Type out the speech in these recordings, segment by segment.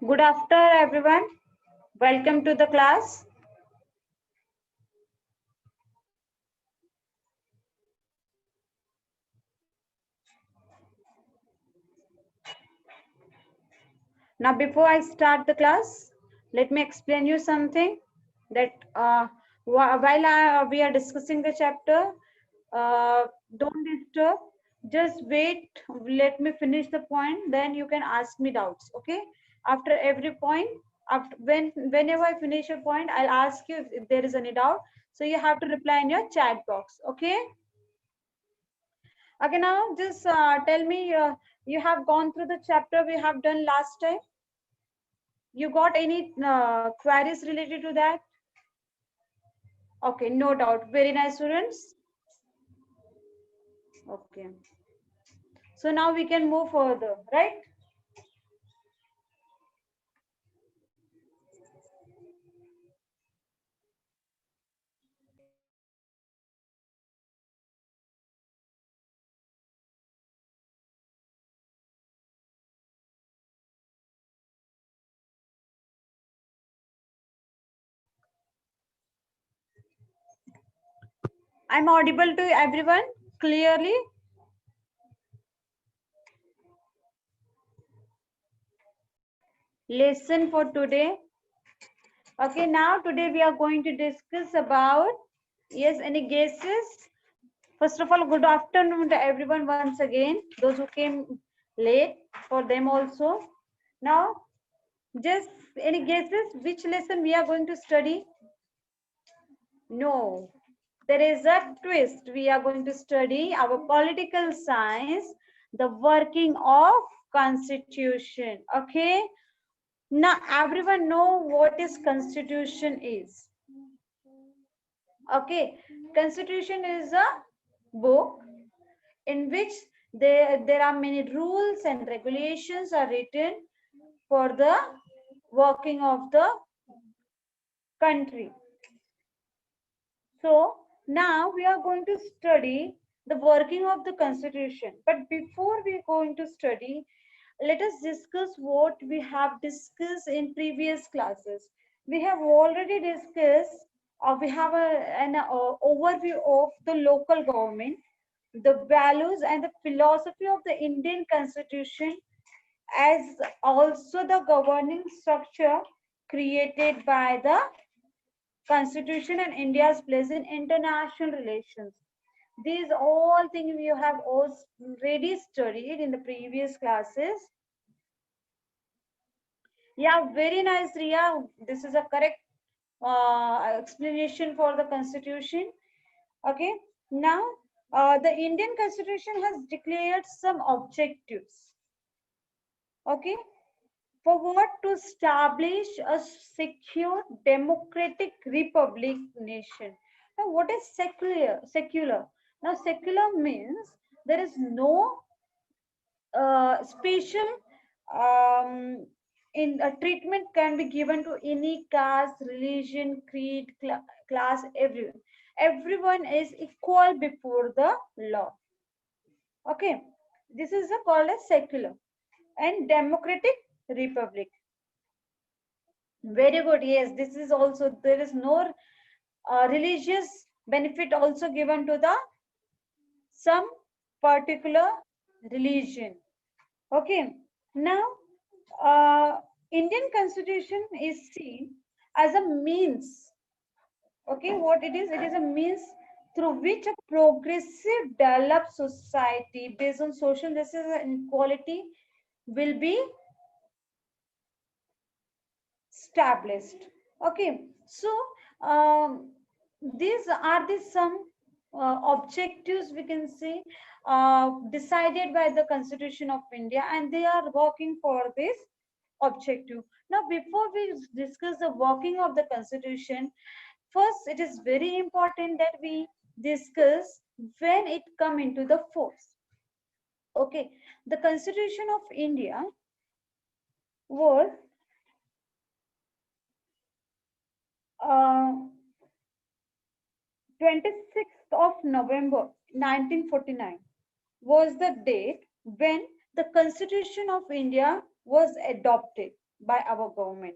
Good afternoon, everyone. Welcome to the class. Now, before I start the class, let me explain you something that while we are discussing the chapter, don't disturb. Just wait. Let me finish the point. Then you can ask me doubts. Okay. After every point, whenever I finish a point, I'll ask you if there is any doubt. So you have to reply in your chat box. Okay. Okay, now just tell me, you have gone through the chapter we have done last time. You got any queries related to that? Okay, no doubt. Very nice, students. Okay. So now we can move further, right? I'm audible to everyone clearly. Lesson for today. Okay, now today we are going to discuss about, yes, any guesses? First of all, good afternoon to everyone once again. Those who came late, for them also. Now, just any guesses which lesson we are going to study? No, there is a twist. We are going to study our political science, the working of constitution. Okay. Now everyone know what is constitution is. Okay. Constitution is a book in which there are many rules and regulations are written for the working of the country. So now we are going to study the working of the constitution. But before we are going to study, let us discuss what we have discussed in previous classes. We have already discussed, we have an overview of the local government, the values and the philosophy of the Indian constitution, as also the governing structure created by the constitution and India's place in international relations. These all things you have already studied in the previous classes. Yeah, very nice, Ria. This is a correct explanation for the constitution. Okay, now the Indian constitution has declared some objectives. Okay, for what? To establish a secure democratic republic nation. Now what is secular? Now secular means there is no special in a treatment can be given to any caste, religion, creed, class, everyone is equal before the law. Okay, this is called a secular and democratic republic. Very good. Yes, this is also, there is no religious benefit also given to the some particular religion. Okay. Now, Indian constitution is seen as a means. Okay, what it is? It is a means through which a progressive developed society based on social justice and equality will be established. Okay, so these are the some objectives we can say decided by the Constitution of India, and they are working for this objective. Now, before we discuss the working of the Constitution, first it is very important that we discuss when it come into the force. Okay, the Constitution of India was uh, 26th of November 1949 was the date when the Constitution of India was adopted. by our government.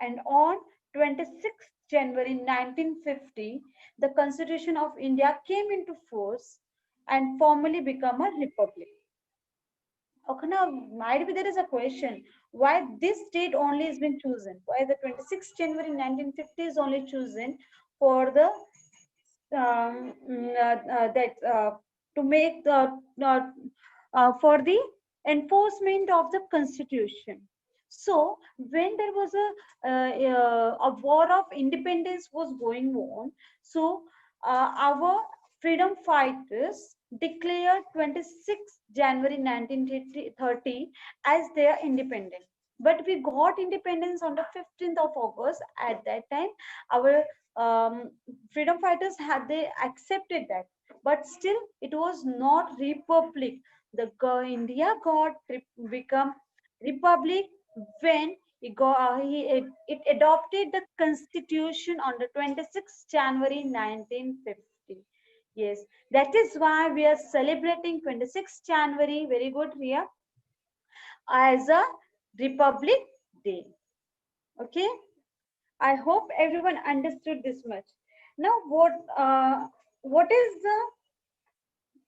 And on 26th January 1950, the Constitution of India came into force and formally became a republic. Okay, now might be there is a question why this date only has been chosen. Why the 26th January 1950 is only chosen for the that to make the uh, for the enforcement of the constitution. So when there was a war of independence was going on, so our freedom fighters declared 26th January 1930 as their independence. But we got independence on the 15th of August. At that time, our freedom fighters had they accepted that, but still it was not republic. India got become republic when it adopted the constitution on the 26th January 1950. Yes, that is why we are celebrating 26th January, very good Ria, as a republic day. Okay, I hope everyone understood this much. Now, what is the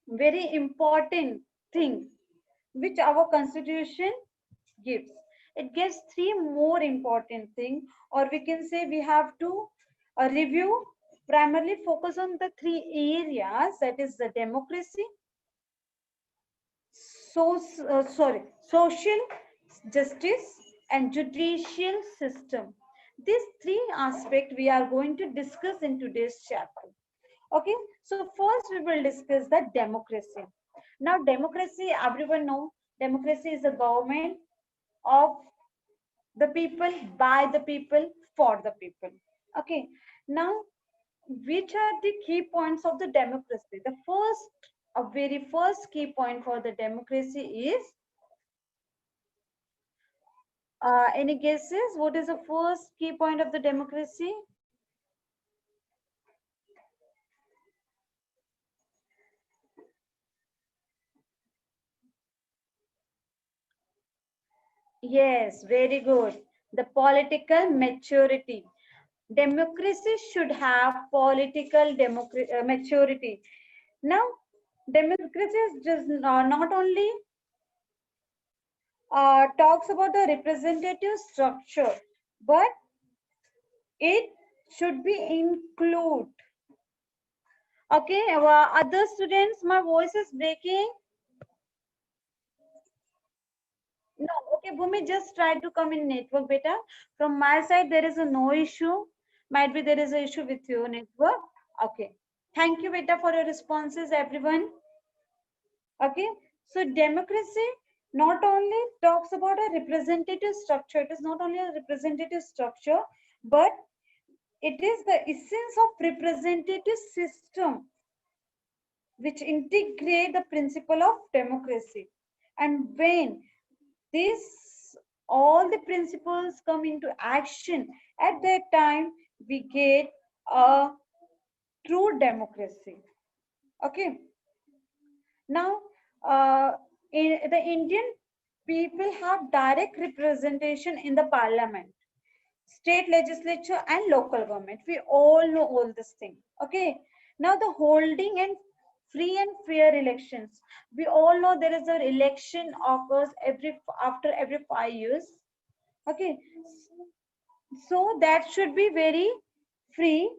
very important thing which our constitution gives? It gives three more important things, or we can say we have to review, primarily focus on the three areas, that is the democracy, social justice, and judicial system. These three aspects we are going to discuss in today's chapter. Okay, so first we will discuss the democracy. Now, democracy, everyone know, democracy is a government of the people, by the people, for the people. Okay, now which are the key points of the democracy? The first, a very first key point for the democracy is, any guesses? What is the first key point of the democracy? Yes, very good. The political maturity. Democracy should have political maturity. Now, democracy is just not only talks about the representative structure, but it should be include. Okay, other students, my voice is breaking. No, okay, Bhumi, just try to come in network better. From my side, there is a no issue. Might be there is an issue with your network. Okay. Thank you, Beta, for your responses, everyone. Okay. So democracy not only talks about a representative structure, it is not only a representative structure, but it is the essence of representative system which integrate the principle of democracy. And when this all the principles come into action, at that time we get a true democracy. Okay, now the Indian people have direct representation in the parliament, state legislature, and local government. We all know all this thing. Okay, now the holding and free and fair elections. We all know there is an election occurs after every 5 years. Okay, so that should be very free,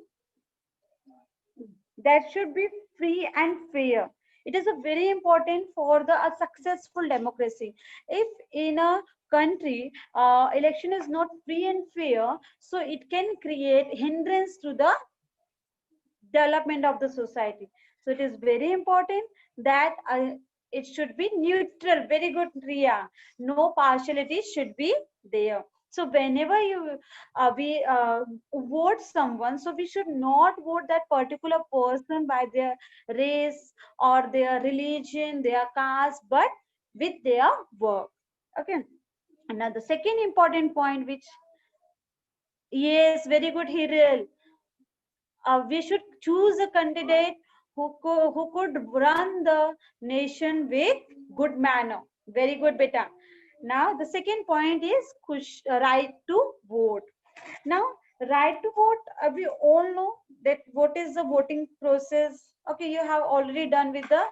that should be free and fair. It is a very important for the a successful democracy. If in a country election is not free and fair, so it can create hindrance to the development of the society. So it is very important that it should be neutral. Very good, Ria. No partiality should be there. So whenever we vote someone, so we should not vote that particular person by their race or their religion, their caste, but with their work. Okay. And now the second important point, which, yes, very good, Hiril. We should choose a candidate who could run the nation with good manner. Very good, beta. Now the second point is right to vote. Now, right to vote, we all know that what is the voting process. Okay, you have already done with the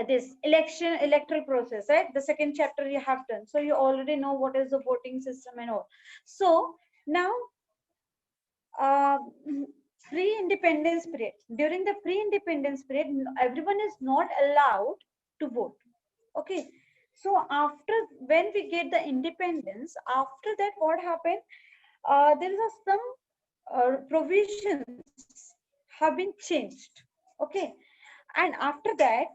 this electoral process, right? The second chapter you have done, so you already know what is the voting system and all. So now, uh, pre-independence period. During the pre-independence period, everyone is not allowed to vote. Okay, so after when we get the independence, after that, what happened? There is some provisions have been changed. Okay, and after that,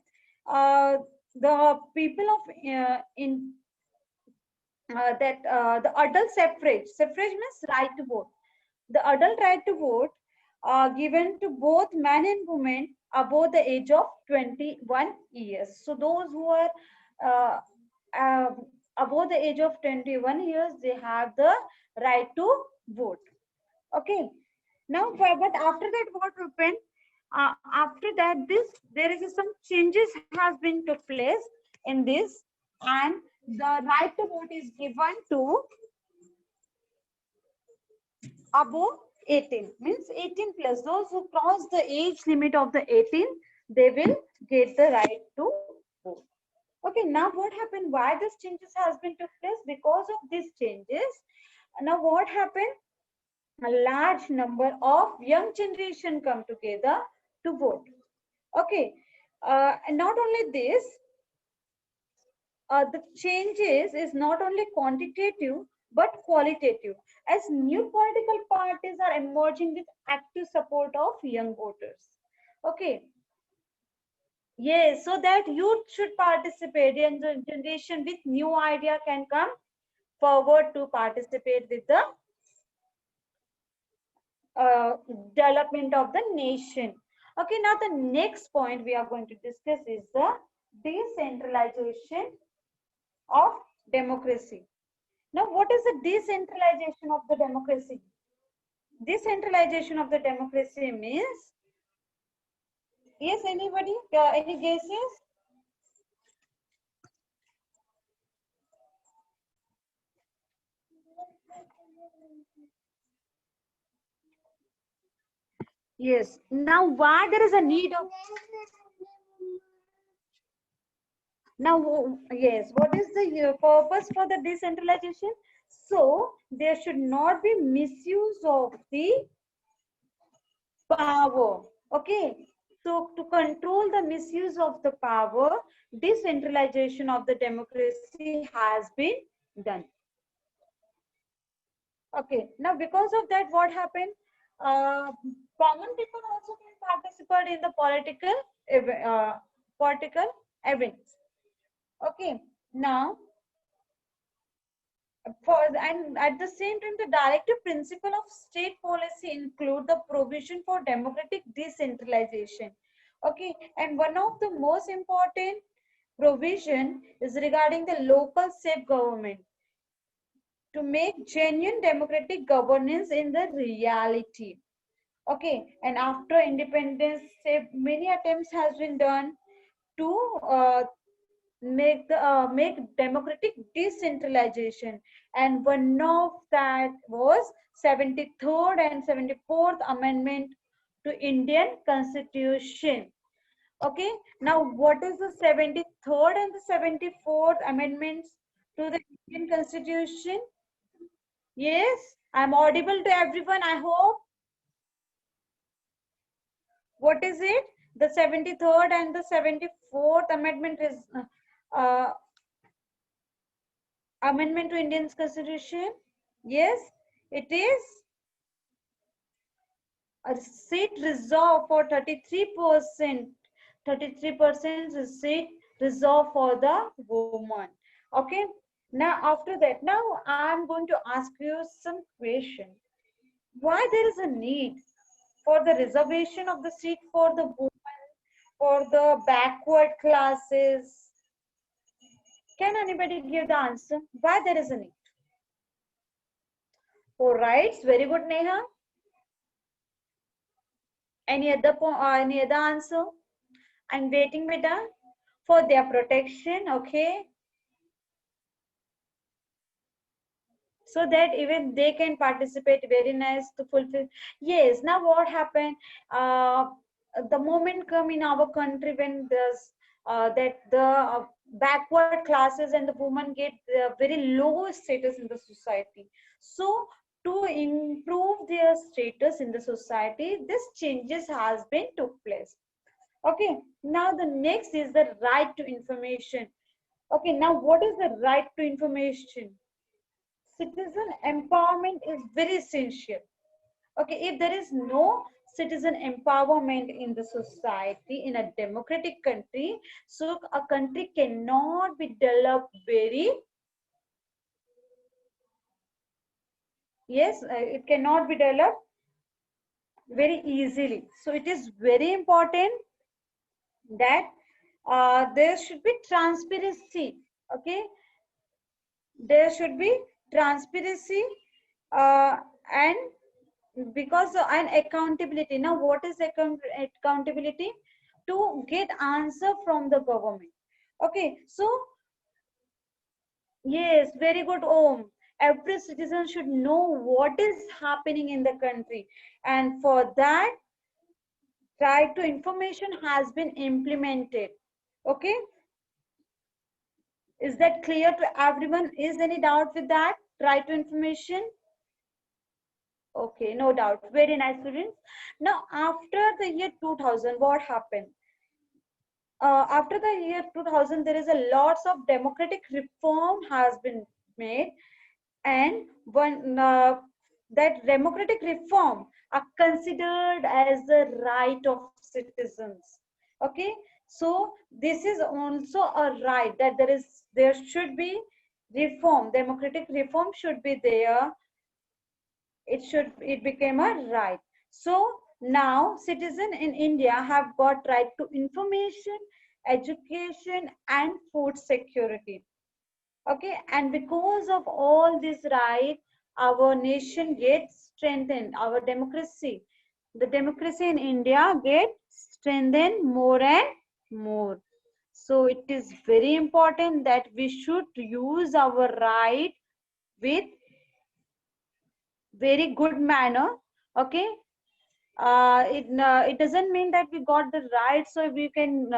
uh, the people of in the adult suffrage means right to vote. The adult right to vote are given to both men and women above the age of 21 years. So those who are uh, uh, above the age of 21 years, they have the right to vote. Okay. Now, but after that, what happened? After that, this there is some changes has been took place in this, and the right to vote is given to above 18, means 18 plus. Those who cross the age limit of the 18, they will get the right to vote. Okay, now what happened? Why this changes has been took place? Because of these changes, now what happened? A large number of young generation come together to vote. Okay, and not only this, the changes is not only quantitative but qualitative, as new political parties are emerging with active support of young voters. Okay, yes, so that youth should participate, and the generation with new idea can come forward to participate with the uh, development of the nation. Okay, now the next point we are going to discuss is the decentralization of democracy. Now, what is the decentralization of the democracy? Decentralization of the democracy means, yes, anybody? Any guesses? Yes. Now, why there is a need of now? Yes. What is the purpose for the decentralization? So there should not be misuse of the power. Okay. So to control the misuse of the power, decentralization of the democracy has been done. Okay. Now, because of that, what happened? Common people also can participate in the political events. Okay. Now, for and at the same time, the directive principle of state policy include the provision for democratic decentralization. Okay. And one of the most important provision is regarding the local self government to make genuine democratic governance in the reality. Okay, and after independence, say many attempts has been done to make democratic decentralization, and one of that was 73rd and 74th Amendment to Indian Constitution. Okay, now what is the 73rd and the 74th Amendments to the Indian Constitution? Yes, I'm audible to everyone, I hope. What is it? The 73rd and the 74th Amendment is Amendment to Indian Constitution. Yes, it is a seat reserved for 33%. 33% is seat reserved for the woman. Okay. Now after that, now I'm going to ask you some question. Why there is a need for the reservation of the seat for the women, for the backward classes? Can anybody give the answer? Why there is a need? For rights, very good, Neha. Any other answer? I'm waiting, beta, for their protection. Okay. so that even they can participate. Very nice to fulfill. Yes, now what happened, uh, the moment come in our country when there's that the backward classes and the women get very low status in the society. So to improve their status in the society, this changes has been took place. Okay, now the next is the right to information. Okay, now what is the right to information? Citizen empowerment is very essential. Okay, if there is no citizen empowerment in the society in a democratic country, so a country cannot be developed very, yes, it cannot be developed very easily. So it is very important that there should be transparency. Okay, there should be transparency, uh, and because and accountability. Now what is accountability? To get answer from the government. Okay, so yes, very good, Om. Every citizen should know what is happening in the country, and for that right to information has been implemented. Okay, is that clear to everyone? Is any doubt with that right to information? Okay, no doubt. Very nice, students. Now, after the year 2000, what happened? After the year 2000, there is a lots of democratic reform has been made, and one that democratic reform are considered as the right of citizens. Okay, so this is also a right that there should be reform. Democratic reform should be there. It became a right. So now citizen in India have got right to information, education, and food security. Okay, and because of all this right, our nation gets strengthened. Our democracy, the democracy in India gets strengthened more and more. So it is very important that we should use our right with very good manner. Okay, it doesn't mean that we got the right so we can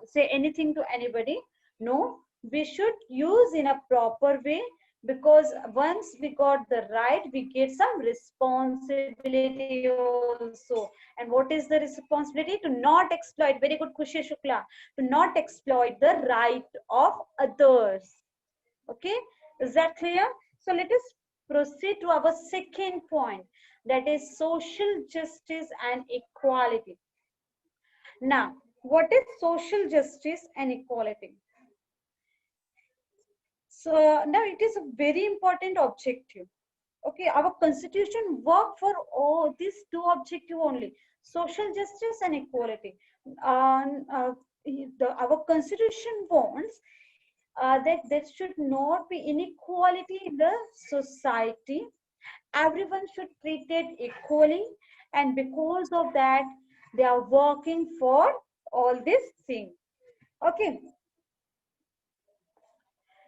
say anything to anybody. No, we should use in a proper way, because once we got the right, we get some responsibility also. And what is the responsibility? To not exploit. Very good, Kushi Shukla. To not exploit the right of others. Okay, is that clear? So let us proceed to our second point, that is social justice and equality. Now, what is social justice and equality? So now it is a very important objective. Okay, our constitution work for all these two objective only: social justice and equality. Our constitution wants that there should not be inequality in the society. Everyone should be treated equally, and because of that, they are working for all these things. Okay.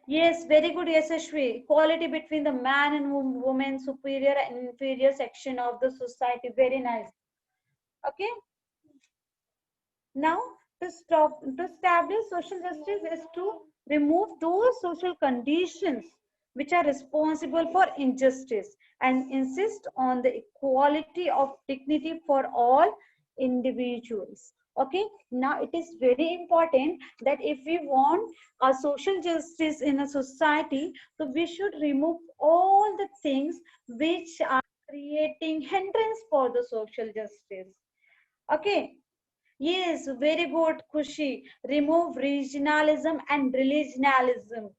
Yes, very good, Yashashvi. Equality between the man and woman, superior and inferior section of the society. Very nice. Okay. Now, to establish social justice is to remove those social conditions which are responsible for injustice and insist on the equality of dignity for all individuals. Okay, now it is very important that if we want a social justice in a society, so we should remove all the things which are creating hindrance for the social justice. Okay. Yes, very good, Kushi. Remove regionalism and religionalism.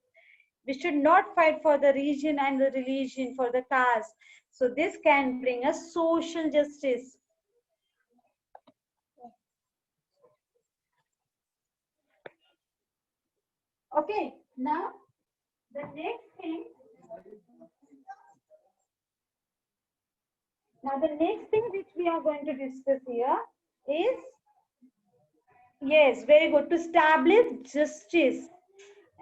We should not fight for the region and the religion, for the caste. So this can bring us social justice. Okay, now the next thing, which we are going to discuss here is, yes, very good, to establish justice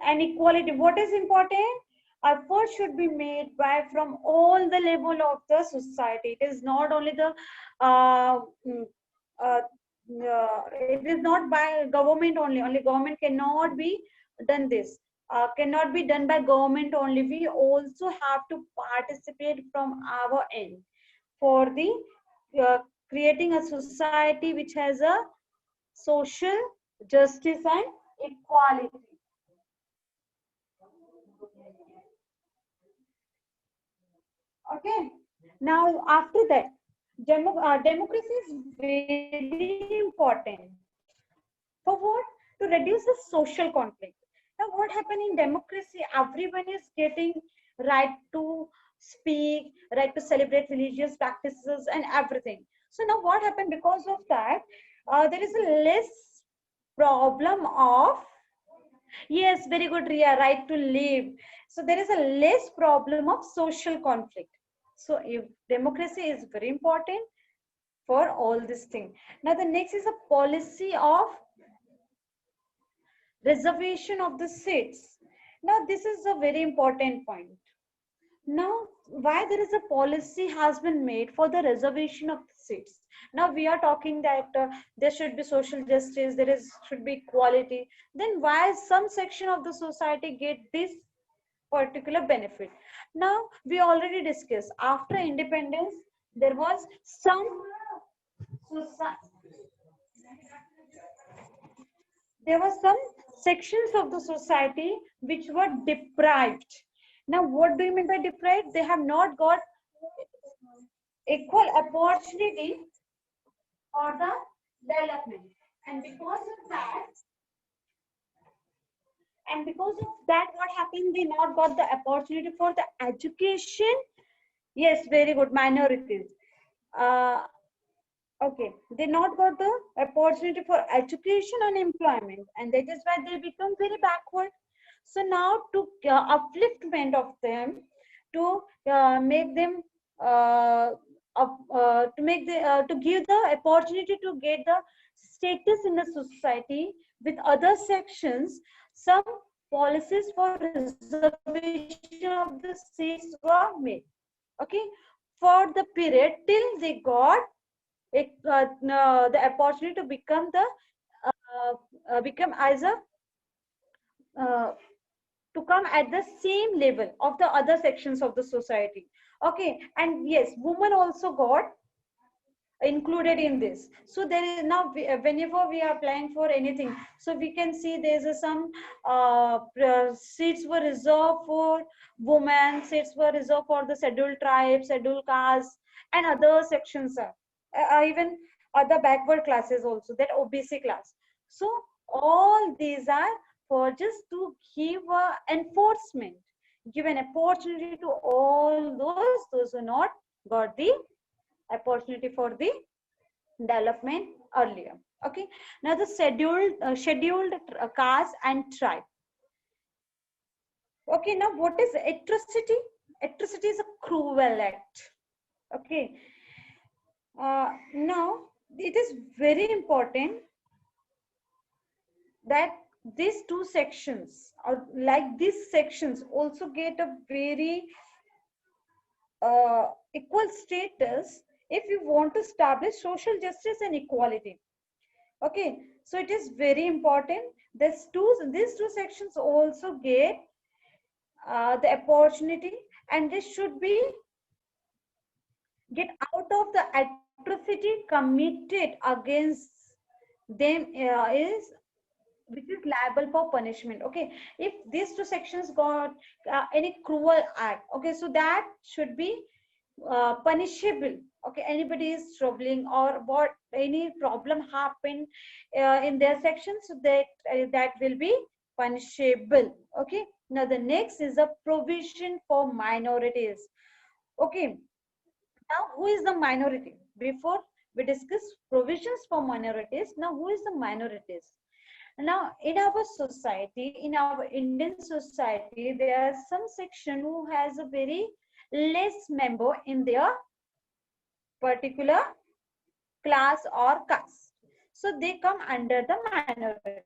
and equality. What is important? Effort should be made by from all the level of the society. It is not only the mm, uh, it is not by government only. Only government cannot be done this. Cannot be done by government only. We also have to participate from our end for the uh, creating a society which has a social justice and equality. Okay. Now, after that, democracy is very important. For what? To reduce the social conflict. Now, what happened in democracy? Everyone is getting right to speak, right to celebrate religious practices and everything. So now, what happened because of that? There is a less problem of, yes, very good, Ria, right to live. So there is a less problem of social conflict. So if democracy is very important for all this thing. Now the next is a policy of reservation of the seats. Now this is a very important point. Now, why there is a policy has been made for the reservation of the seats. Now we are talking that there should be social justice, there is should be equality. Then why some section of the society get this particular benefit? Now we already discussed after independence there was some society, there were some sections of the society which were deprived. Now what do you mean by deprived? They have not got equal opportunity for the development, and because of that what happened, they not got the opportunity for the education. Yes, very good, minorities. uh, okay, they not got the opportunity for education and employment, and that is why they become very backward. So now to upliftment of them, to make them to make the to give the opportunity to get the status in the society with other sections, some policies for reservation of the seats were made. Okay, for the period till they got the opportunity to become the become as a uh, to come at the same level of the other sections of the society. Okay, and yes, women also got included in this. So there is now whenever we are applying for anything, so we can see there's some seats were reserved for women, seats were reserved for the scheduled tribes, scheduled castes, and other sections are even other backward classes also, that OBC class. So all these are for just to give enforcement, give an opportunity to all those who not got the opportunity for the development earlier. Okay, now the scheduled caste and tribe. Okay, now what is atrocity? Atrocity is a cruel act. Okay, now it is very important that these two sections, or like these sections, also get a very equal status if you want to establish social justice and equality. Okay, so it is very important. These two sections also get the opportunity, and this should be get out of the atrocity committed against them is which is liable for punishment. Okay, if these two sections got any cruel act, okay, so that should be punishable. Okay, anybody is troubling or what any problem happened in their section, so that will be punishable. Okay, now the next is a provision for minorities. Okay, now who is the minority? Before we discuss provisions for minorities, now who is the minorities? Now in our society, in our Indian society, there are some section who has a very less member in their particular class or caste. So they come under the minority.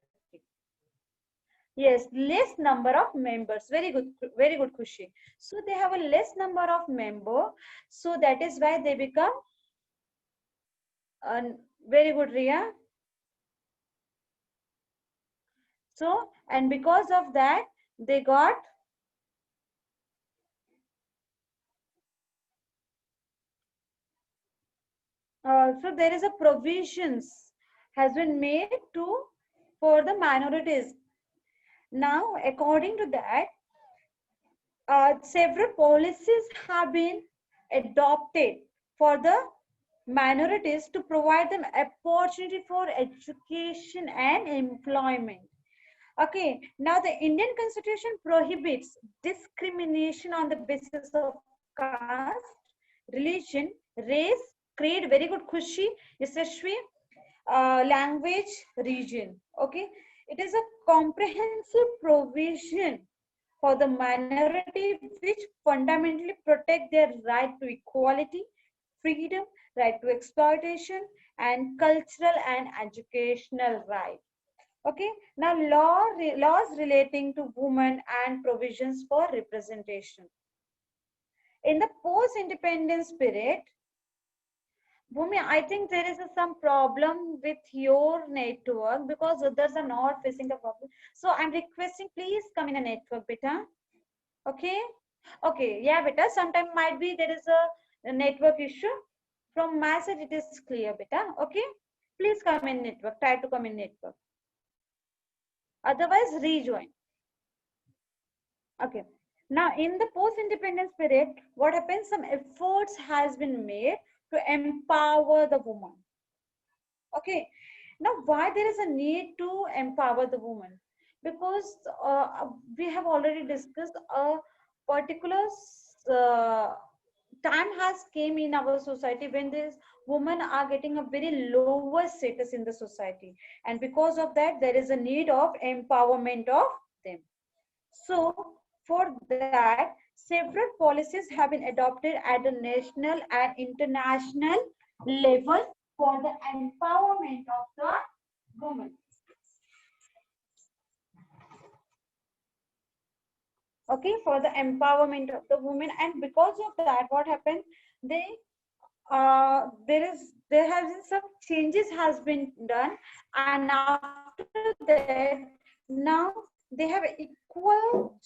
Yes, less number of members. Very good, Khushi. So they have a less number of member. So that is why they become very good, Ria. So, and because of that, they got, so there is a provisions has been made to for the minorities. Now, according to that, several policies have been adopted for the minorities to provide them opportunity for education and employment. Okay, now the Indian Constitution prohibits discrimination on the basis of caste, religion, race, creed. Very good, Khushi, Yashasvi, language, region. Okay, it is a comprehensive provision for the minority which fundamentally protect their right to equality, freedom, right to exploitation, and cultural and educational right. Okay, now laws relating to women and provisions for representation. In the post-independence period, Bhumi, I think there is some problem with your network because others are not facing the problem. So I'm requesting, please come in a network, beta. Okay? Okay, yeah, beta. Sometime might be there is a network issue. From my side, it is clear, beta. Okay? Please come in network. Try to come in network. Otherwise, rejoin. Okay. Now, in the post-independence period, what happens? Some efforts has been made to empower the woman. Okay. Now, why there is a need to empower the woman? Because we have already discussed a particular uh, time has came in our society when these women are getting a very lower status in the society, and because of that, there is a need of empowerment of them. So, for that, several policies have been adopted at the national and international level for the empowerment of the women. Okay, for the empowerment of the women, and because of that, what happened? They there has been some changes has been done, and after that, now they have equal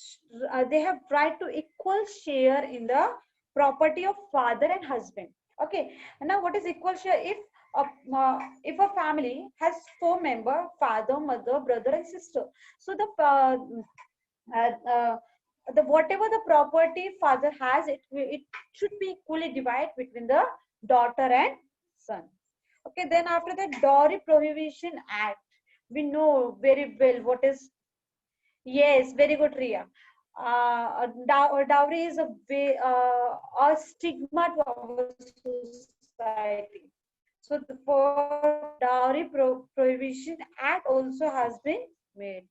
they have right to equal share in the property of father and husband. Okay, and now what is equal share? If a family has four member, father, mother, brother, and sister, so uh, uh, the whatever the property father has, it should be equally divided between the daughter and son. Okay, then after that, dowry prohibition act, we know very well what is. Yes, very good, Ria. Dowry is a stigma to our society. So for dowry prohibition act also has been made,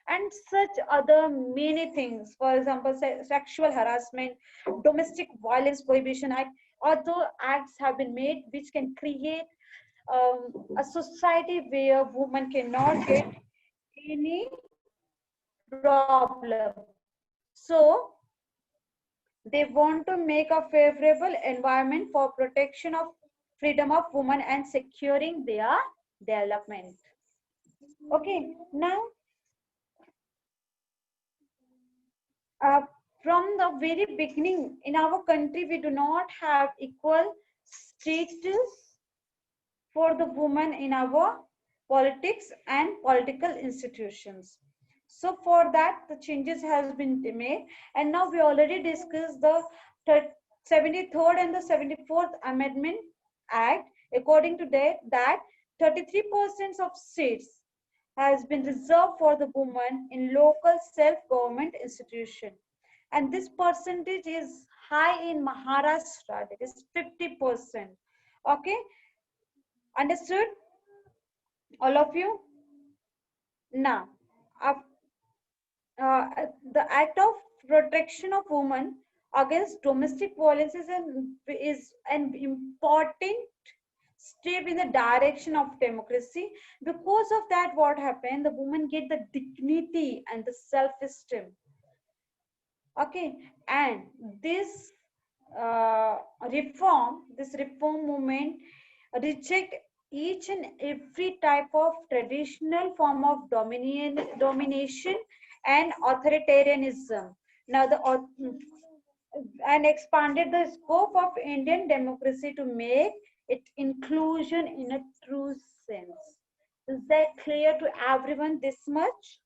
and such other many things. For example, sexual harassment, domestic violence prohibition act. Other acts have been made which can create a society where women cannot get any problem. So they want to make a favorable environment for protection of freedom of women and securing their development. Okay, now uh, from the very beginning in our country, we do not have equal status for the woman in our politics and political institutions. So for that, the changes has been made, and now we already discussed the 73rd and the 74th Amendment Act. According to that 33% of seats has been reserved for the women in local self-government institution, and this percentage is high in Maharashtra. That is 50%. Okay, understood, all of you? Now, the act of protection of women against domestic violence is an important step in the direction of democracy. Because of that, what happened, the women get the dignity and the self-esteem. Okay, and uh, this reform movement reject each and every type of traditional form of domination and authoritarianism. Now and expanded the scope of Indian democracy to make it inclusion in a true sense. Is that clear to everyone this much?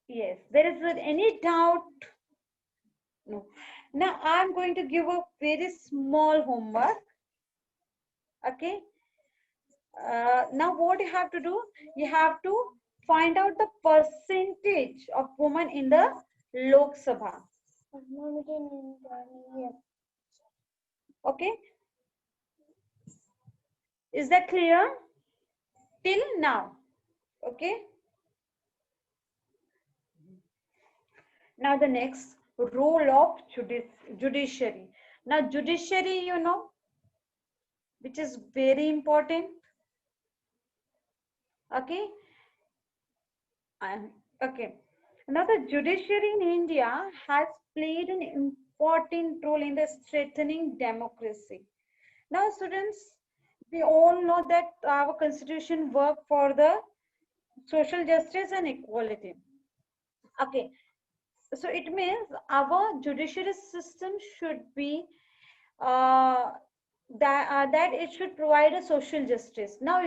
Yes. There is any doubt? No. Now I'm going to give a very small homework. Okay. Now what you have to do? You have to find out the percentage of women in the Lok Sabha. Okay. Is that clear? Till now. Okay. Now the next, role of judiciary. Now judiciary, you know, which is very important. Okay. Okay. Now the judiciary in India has played an important role in the strengthening democracy. Now students, we all know that our constitution work for the social justice and equality. Okay. So it means our judiciary system should be uh, that it should provide a social justice. Now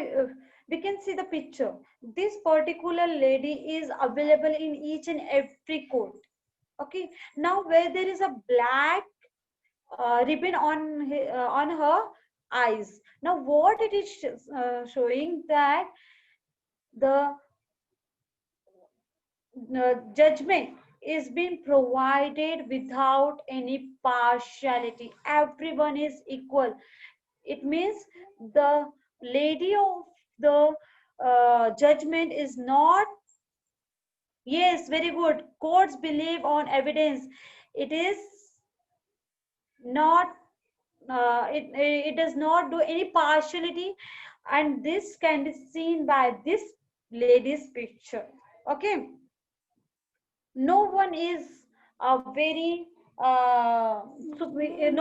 we can see the picture. This particular lady is available in each and every court. Okay. Now where there is a black ribbon on her eyes. Now what it is showing that the judgment is being provided without any partiality. Everyone is equal. It means the lady of the judgment is not. Yes, very good. Courts believe on evidence. It is not. It does not do any partiality, and this can be seen by this lady's picture. Okay. No one is very no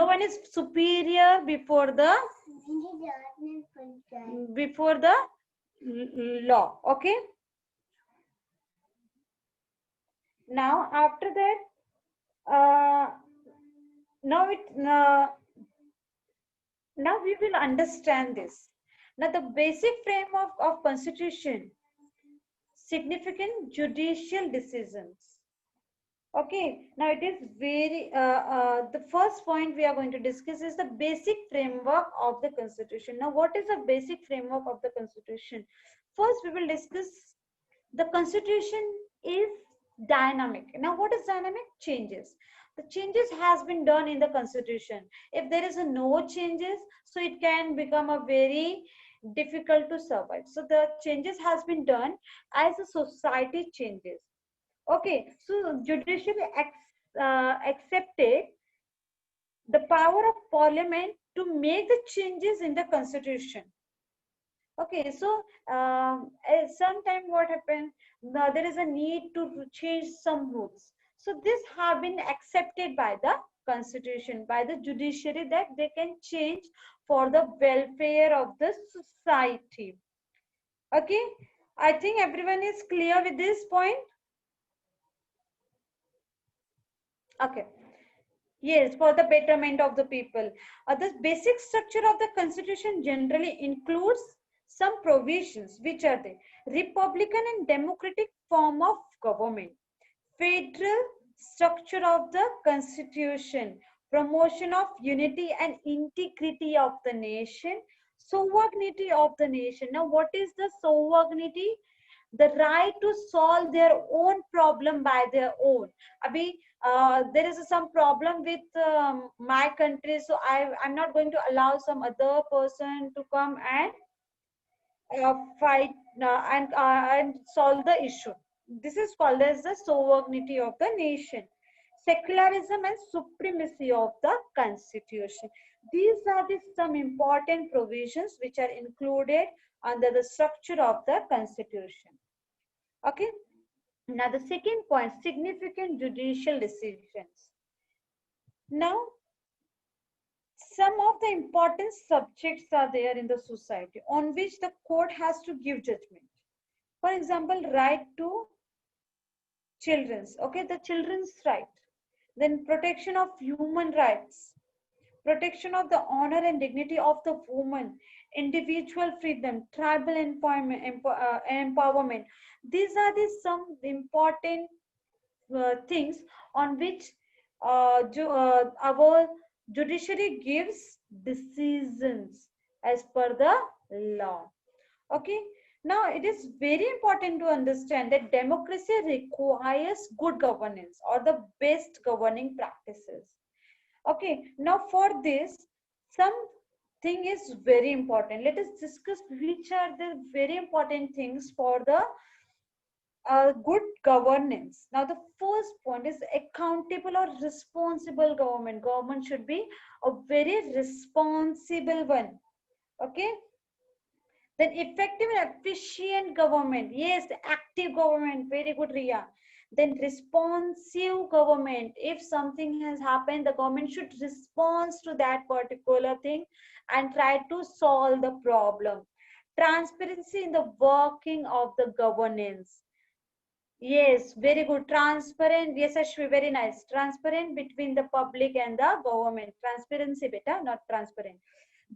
one is superior before the law. Okay. Now after that, uh, now it now we will understand this. Now the basic framework of constitution, significant judicial decisions. Okay, now it is very, the first point we are going to discuss is the basic framework of the constitution. Now, what is the basic framework of the constitution? First, we will discuss the constitution is dynamic. Now, what is dynamic? Changes. The changes has been done in the constitution. If there is a no changes, so it can become a very difficult to survive. So the changes has been done as the society changes. Okay, so judiciary accepted the power of parliament to make the changes in the constitution. Okay, so sometime what happened, there is a need to change some rules. So this have been accepted by the constitution, by the judiciary, that they can change for the welfare of the society. Okay, I think everyone is clear with this point. Okay. Yes, for the betterment of the people. The basic structure of the constitution generally includes some provisions, which are the republican and democratic form of government, federal structure of the constitution, promotion of unity and integrity of the nation, sovereignty of the nation. Now, what is the sovereignty? The right to solve their own problem by their own. Abhi, there is some problem with my country, so I'm not going to allow some other person to come and fight and solve the issue. This is called as the sovereignty of the nation. secularism and supremacy of the constitution. These are the some important provisions which are included under the structure of the constitution. Okay. Now the second point, significant judicial decisions. Now, some of the important subjects are there in the society on which the court has to give judgment. For example, right to children's, okay, the children's right. Then protection of human rights, protection of the honor and dignity of the woman, individual freedom, tribal empowerment. These are the some important things on which our judiciary gives decisions as per the law. Okay. Now, it is very important to understand that democracy requires good governance or the best governing practices. Okay. Now, for this, something is very important. Let us discuss which are the very important things for the good governance. Now, the first point is accountable or responsible government. Government should be a very responsible one. Okay. Then effective and efficient government. Yes, active government. Very good, Ria. Then responsive government. If something has happened, the government should respond to that particular thing and try to solve the problem. Transparency in the working of the governance. Yes, very good. Transparent. Yes, Ashwi, very nice. Transparent between the public and the government. Transparency, beta, not transparent.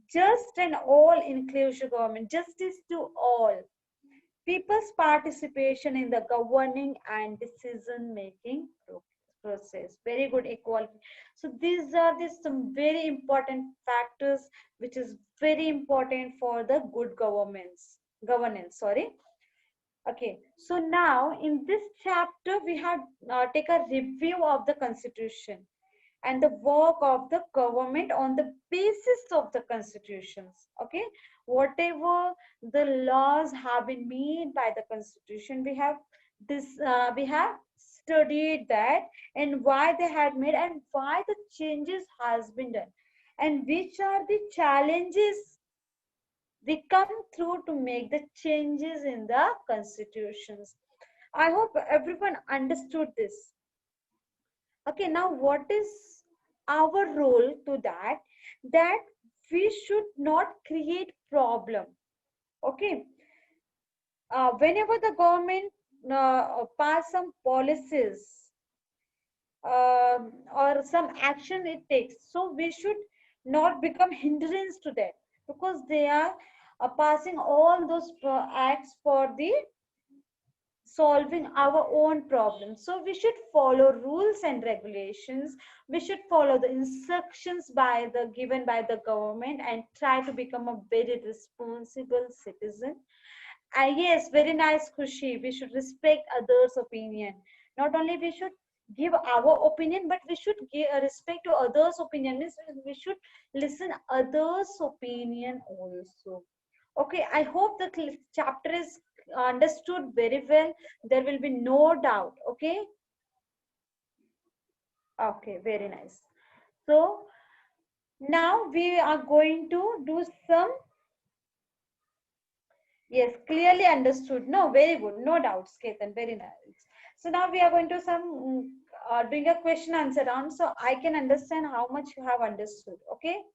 Just and all inclusive government. Justice to all. People's participation in the governing and decision making process. Very good. Equality. So these are some very important factors which is very important for the good governance. Sorry. Okay, so now in this chapter, we have take a review of the constitution and the work of the government on the basis of the constitutions. Okay, whatever the laws have been made by the constitution, we have studied that and why they had made and why the changes has been done and which are the challenges we come through to make the changes in the constitutions. I hope everyone understood this. Okay, now what is our role to that? That we should not create problem. Okay, whenever the government pass some policies or some action it takes, so we should not become hindrance to that because they are passing all those acts for the solving our own problems. So we should follow rules and regulations. We should follow the instructions given by the government and try to become a very responsible citizen. Yes, very nice, Khushi. We should respect others' opinion. Not only we should give our opinion, but we should give respect to others' opinion. Means we should listen others' opinion also. Okay, I hope the chapter is understood very well. There will be no doubt. Okay. Okay, very nice. So now we are going to do some. Yes, clearly understood. No, very good. No doubts, Ketan. Very nice. So now we are going to doing a question answer round so I can understand how much you have understood. Okay.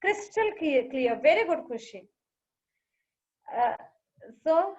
Crystal clear. Very good, Khushi. So